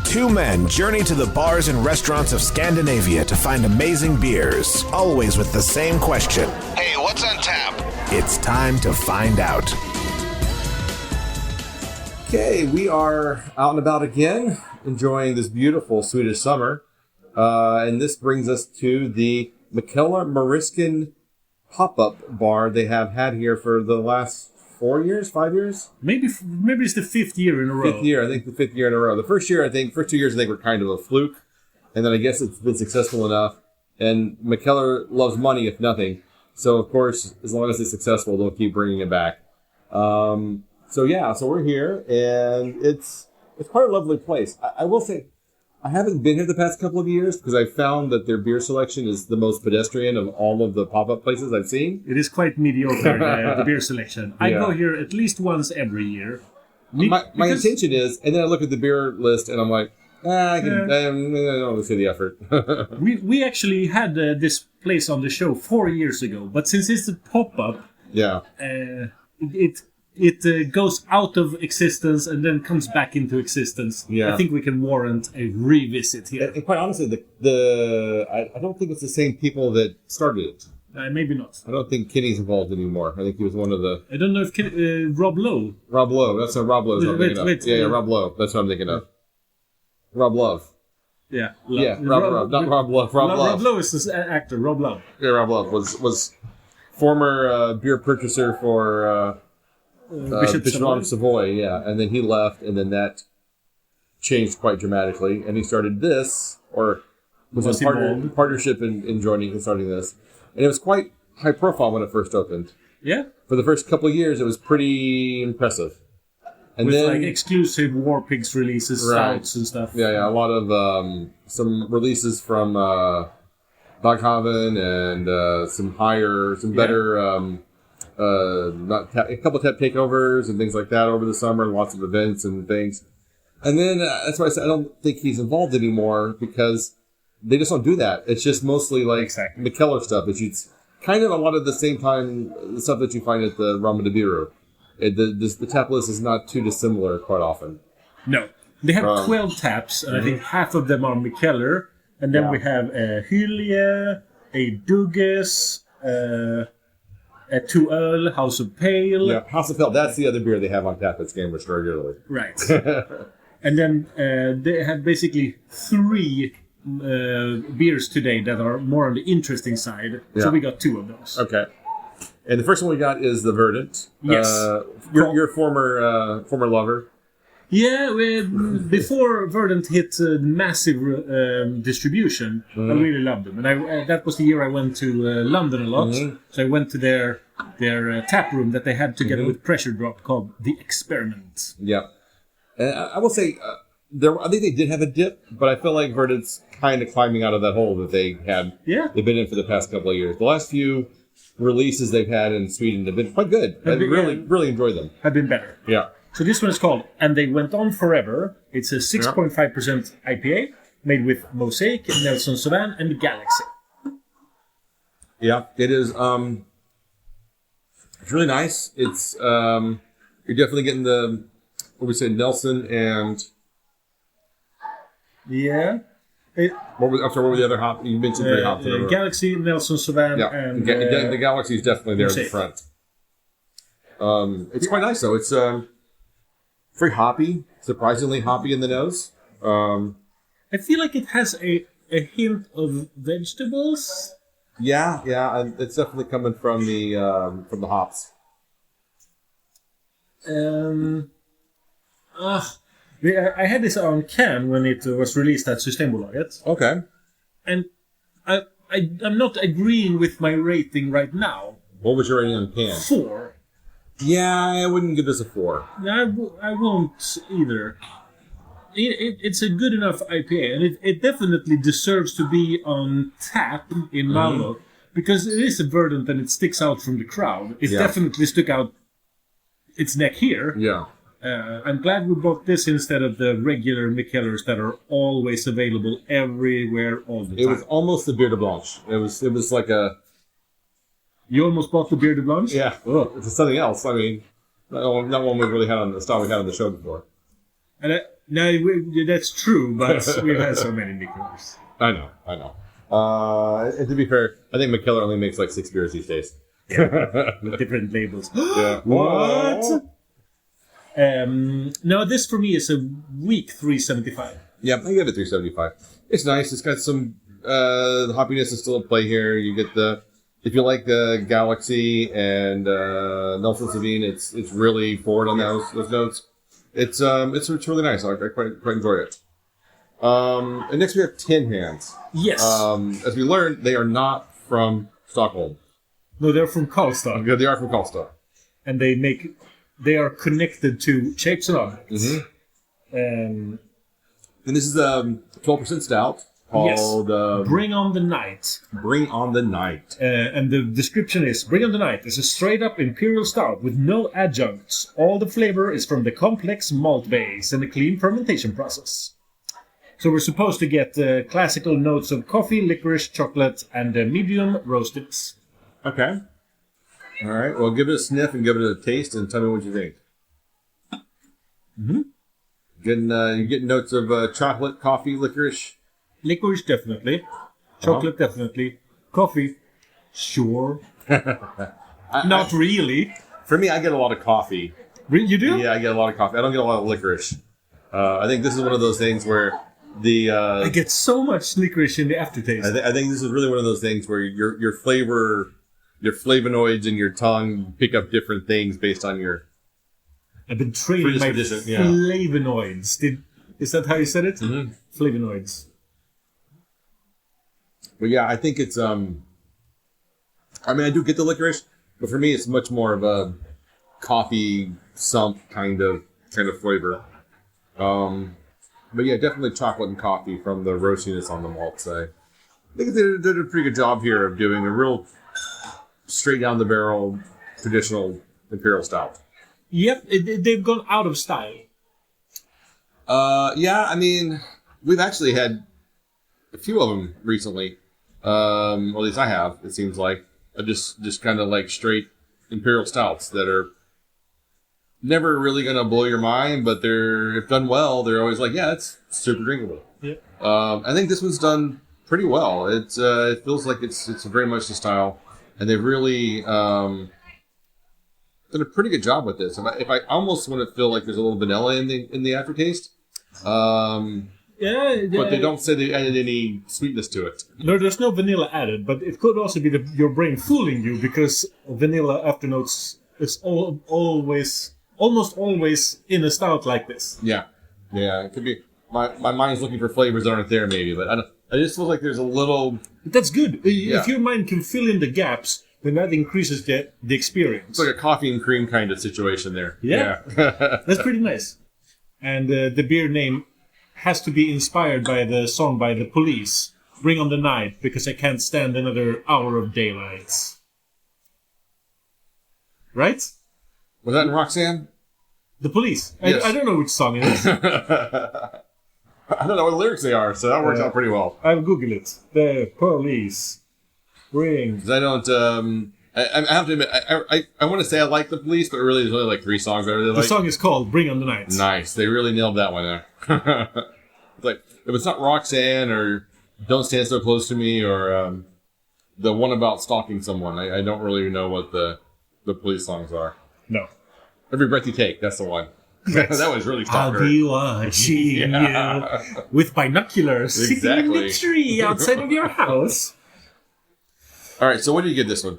Two men journey to the bars and restaurants of Scandinavia to find amazing beers, always with the same question. Hey, what's on tap? It's time to find out. Okay, we are out and about again, enjoying this beautiful Swedish summer. And this brings us to the Mikkeller Moriskan pop-up bar they have had here for the last 4 years, 5 years? Maybe it's the fifth year in a row. Fifth year, I think the fifth year in a row. The first 2 years I think were kind of a fluke. And then I guess it's been successful enough. And Mikkeller loves money, if nothing. So, of course, as long as it's successful, they'll keep bringing it back. So we're here, and it's quite a lovely place. I will say, I haven't been here the past couple of years because I found that their beer selection is the most pedestrian of all of the pop-up places I've seen. It is quite mediocre, the beer selection. I go here at least once every year. My intention is, and then I look at the beer list and I'm like, I don't want to see the effort. we actually had this place on the show 4 years ago, but since it's a pop-up, it goes out of existence and then comes back into existence. Yeah. I think we can warrant a revisit here. And quite honestly, I don't think it's the same people that started it. Maybe not. I don't think Kenny's involved anymore. I think he was one of the... I don't know if Rob Lowe. Rob Lowe. That's what Rob Lowe's I'm thinking of. Rob Lowe. That's what I'm thinking of. Rob Love. Yeah. Rob, not Rob Love. Rob Love. Rob Lowe is the actor. Rob Love. Yeah, Rob Love was former beer purchaser for... Bishop Savoy, yeah. And then he left, and then that changed quite dramatically. And he started this, or was in partnership in joining and starting this. And it was quite high profile when it first opened. Yeah. For the first couple of years, it was pretty impressive. And with then, like exclusive War Pigs releases, stouts and stuff. Yeah, a lot of some releases from Baghaven and some better... a couple tap takeovers and things like that over the summer, lots of events and things. And then that's why I said I don't think he's involved anymore because they just don't do that. It's just mostly like Mikkeller stuff. It's kind of a lot of the same time the stuff that you find at the Rama de Bureau. The tap list is not too dissimilar quite often. No. They have 12 taps, and I think half of them are Mikkeller. And then we have a Hylje, a Dugges, a 2 Öl, House of Pale. Yeah, House of Pale. That's the other beer they have on tap at Scanbridge regularly. Right. And then they have basically 3 beers today that are more on the interesting side. Yeah. So we got 2 of those. Okay. And the first one we got is the Verdant. Yes. Your former lover. Yeah, before Verdant hit massive distribution, I really loved them. And that was the year I went to London a lot. Mm-hmm. So I went to their tap room that they had together with Pressure Drop called The Experiment. Yeah. And I will say, I think they did have a dip, but I feel like Verdant's kind of climbing out of that hole that they had. Yeah. They've been in for the past couple of years. The last few releases they've had in Sweden have been quite good. I really enjoyed them. Have been better. Yeah. So this one is called And They Went On Forever. It's a 6.5% IPA made with Mosaic, Nelson Sauvin, and Galaxy. Yeah, it is. It's really nice. It's you're definitely getting the Nelson and What were the other hop? You mentioned 3 hops. Galaxy, Nelson Sauvin, and the Galaxy is definitely there Mosaic. At the front. It's quite nice though. It's very hoppy, surprisingly hoppy in the nose. I feel like it has a hint of vegetables. Yeah, it's definitely coming from the hops. I had this on can when it was released at Systembolaget. Okay. And I'm not agreeing with my rating right now. What was your rating on can? 4. Yeah, I wouldn't give this a 4. I won't either. It's a good enough IPA, and it definitely deserves to be on tap in Malmö, because it is a Verdant and it sticks out from the crowd. It definitely stuck out its neck here. Yeah. I'm glad we bought this instead of the regular Mikkellers that are always available everywhere all the time. It was almost the Beer de Blanche. It was like a... You almost bought the Beer de Blanche? Yeah. It's something else. I mean, not one we really had on the style we had on the show before. And that's true, but we've had so many liqueurs. I know. And to be fair, I think Mikkeller only makes like 6 beers these days. With different labels. Yeah. What? No, this for me is a weak 375. Yeah, I give it 375. It's nice. It's got some the hoppiness is still at play here. You get if you like Galaxy and Nelson Sauvin, it's really forward on those notes. It's really nice. I quite enjoy it. And next we have Tin Hands. Yes. As we learned, they are not from Stockholm. No, they're from Karlstad. They are from Karlstad. And they are connected to shapes and objects. Mm-hmm. And this is a 12% stout called Bring on the Night. Bring on the Night. And the description is, Bring on the Night is a straight-up imperial stout with no adjuncts. All the flavor is from the complex malt base and a clean fermentation process. So we're supposed to get classical notes of coffee, licorice, chocolate, and medium roasteds. Okay. All right. Well, give it a sniff and give it a taste and tell me what you think. Mm-hmm. You get notes of chocolate, coffee, licorice. Licorice, definitely. Chocolate, definitely. Coffee, sure. Not really. For me, I get a lot of coffee. You do? Yeah, I get a lot of coffee. I don't get a lot of licorice. I think this is one of those things where I get so much licorice in the aftertaste. I think this is really one of those things where your flavor, your flavonoids in your tongue pick up different things based on your. I've been training my flavonoids. Is that how you said it? Mm-hmm. Flavonoids. But yeah, I think it's. I mean, I do get the licorice, but for me, it's much more of a coffee sump kind of flavor. But yeah, definitely chocolate and coffee from the roastiness on the malts. I think they did a pretty good job here of doing a real straight down the barrel traditional imperial stout. Yep, they've gone out of style. Yeah, I mean, we've actually had a few of them recently. Or at least I have. It seems like just kind of like straight imperial stouts that are never really gonna blow your mind, but if done well, they're always like, yeah, it's super drinkable. Yeah. I think this one's done pretty well. It feels like it's very much the style, and they've really done a pretty good job with this. If I almost want to feel like there's a little vanilla in the aftertaste. But they don't say they added any sweetness to it. No, there's no vanilla added, but it could also be your brain fooling you because vanilla afternotes is almost always in a stout like this. Yeah, it could be. My mind's looking for flavors that aren't there, maybe, but I just feel like there's a little. That's good. Yeah. If your mind can fill in the gaps, then that increases the experience. It's like a coffee and cream kind of situation there. Yeah. That's pretty nice. And the beer name has to be inspired by the song by the Police, Bring on the Night, because I can't stand another hour of daylight. Right? Was that in Roxanne? The Police. Yes. I don't know which song it is. I don't know what the lyrics they are, so that works out pretty well. I'll Google it. The Police. Bring. Because I don't. I have to admit, I want to say I like the Police, but really there's only like 3 songs I really like. The song is called Bring on the Night. Nice. They really nailed that one there. It's like, if it's not Roxanne or Don't Stand So Close to Me or the one about stalking someone, I don't really know what the Police songs are. No. Every Breath You Take, that's the one. That was really stalker. I'll be watching you with binoculars sitting in the tree outside of your house. All right, so what do you give this one?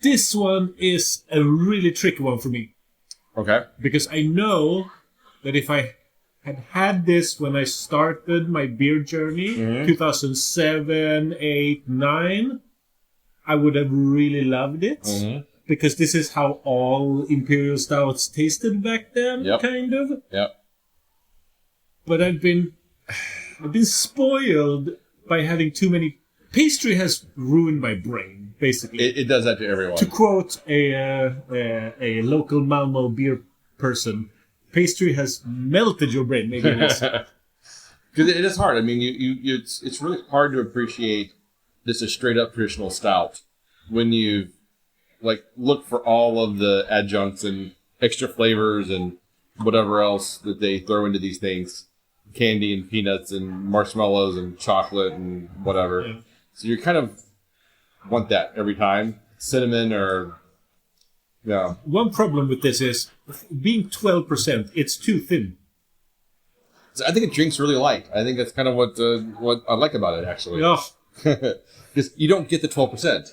This one is a really tricky one for me. Okay. Because I know that if I had this when I started my beer journey, 2007, 8, 9, I would have really loved it. Mm-hmm. Because this is how all imperial stouts tasted back then, kind of. Yep. But I've been spoiled by having too many. Pastry has ruined my brain, basically. It does that to everyone. To quote a local Malmö beer person, pastry has melted your brain. Maybe it is. Because it is hard. I mean, it's really hard to appreciate just a straight up traditional stout when you look for all of the adjuncts and extra flavors and whatever else that they throw into these things. Candy and peanuts and marshmallows and chocolate and whatever. Yeah. So you kind of want that every time. Cinnamon or... Yeah. One problem with this is, being 12%, it's too thin. So I think it drinks really light. I think that's kind of what I like about it, actually. Yeah. Because you don't get the 12%.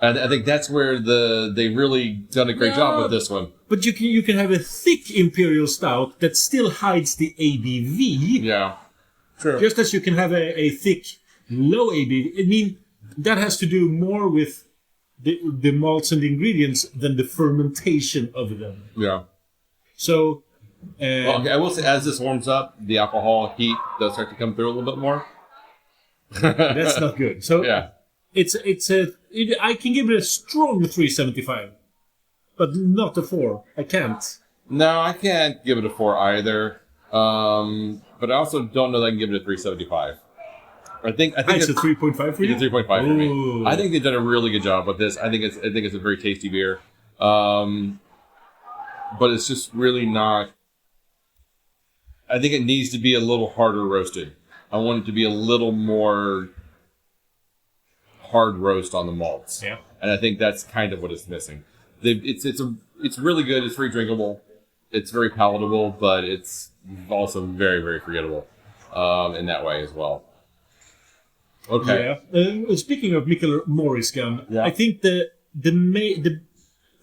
And I think that's where they really done a great job with this one. But you can have a thick imperial stout that still hides the ABV. Yeah, true. Just as you can have a thick, low ABV. I mean, that has to do more with the malts and the ingredients than the fermentation of them. Yeah. So... well, okay, I will say, as this warms up, the alcohol heat does start to come through a little bit more. That's not good. So yeah. I can give it a strong 3.75, but not a 4. I can't. No, I can't give it a 4 either. But I also don't know that I can give it a 3.75. I think it's a 3.5 for you. It's a 3.5 for me. I think they've done a really good job with this. I think it's a very tasty beer. But it's just really not. I think it needs to be a little harder roasted. I want it to be a little more hard roast on the malts. Yeah. And I think that's kind of what it's missing. It's really good. It's very drinkable. It's very palatable, but it's also very, very forgettable in that way as well. Okay. Yeah. Speaking of Mikkeller Moriskan, yeah. I think the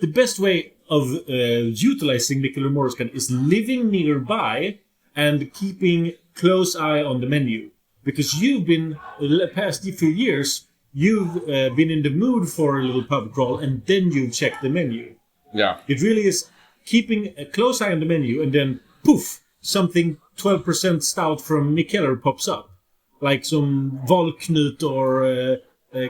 best way of utilizing Mikkeller Moriskan is living nearby and keeping close eye on the menu. Because you've been, the past few years, you've been in the mood for a little pub crawl, and then you check the menu. Yeah. It really is keeping a close eye on the menu, and then, poof, something 12% stout from Mikkeller pops up. Like some Valknut or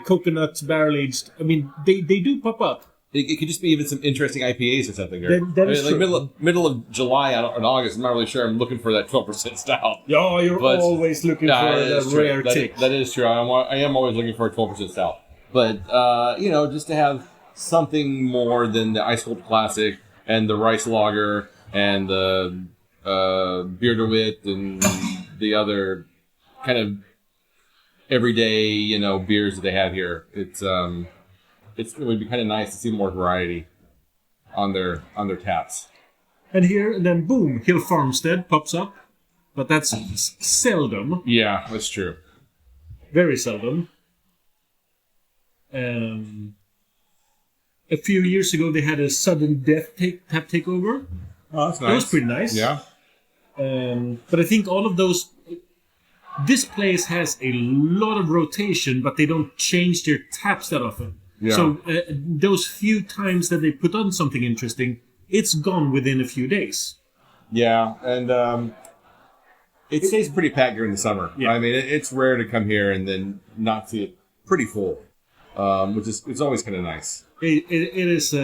coconut barrel-aged. I mean, they do pop up. It could just be even some interesting IPAs or something. That is true. Middle of July and August, I'm not really sure I'm looking for that 12% stout. Yeah, you're always looking for the rare tick. That is true. I am always looking for a 12% stout. But, just to have something more than the Ice Cold Classic and the Rice Lager and the Beer de Wit and the other kind of everyday, beers that they have here. It would be kind of nice to see more variety on their taps. And here, and then boom, Hill Farmstead pops up, but that's seldom. Yeah, that's true. Very seldom. A few years ago, they had a sudden death tap takeover. Oh, that's nice. That was pretty nice. Yeah. But I think all of those. This place has a lot of rotation, but they don't change their taps that often. Yeah. So those few times that they put on something interesting, it's gone within a few days. Yeah, and it stays pretty packed during the summer. Yeah. I mean, it's rare to come here and then not see it pretty full, which is it's always kind of nice. It is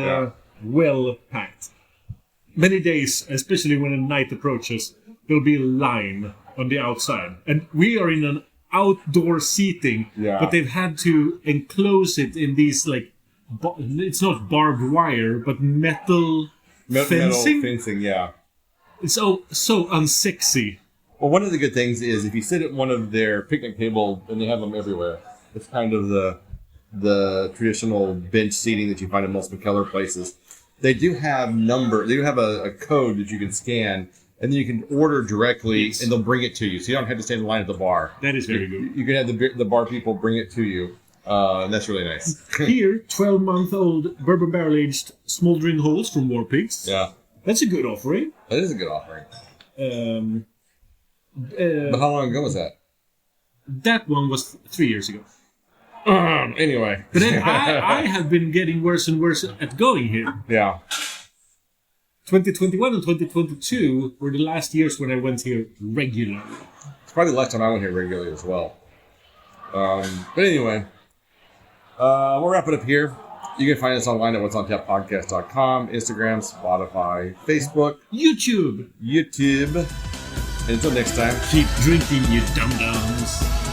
well packed. Many days, especially when a night approaches, there'll be a line on the outside, and we are in an outdoor seating, but they've had to enclose it in these it's not barbed wire, but metal fencing. Metal fencing, yeah. It's so unsexy. Well, one of the good things is if you sit at one of their picnic table, and they have them everywhere. It's kind of the traditional bench seating that you find in most Mikkeller places. They do have a code that you can scan. And then you can order directly, and they'll bring it to you. So you don't have to stand in line at the bar. That is very good. You can have the bar people bring it to you, and that's really nice. Here, 12-month-old bourbon barrel-aged smoldering holes from War Pigs. Yeah. That's a good offering. That is a good offering. But how long ago was that? That one was 3 years ago. Anyway. But then I have been getting worse and worse at going here. Yeah. 2021 and 2022 were the last years when I went here regularly. It's probably the last time I went here regularly as well. But anyway, we'll wrap it up here. You can find us online at what'sontappodcast.com, Instagram, Spotify, Facebook, YouTube. And until next time, keep drinking, you dum-dums.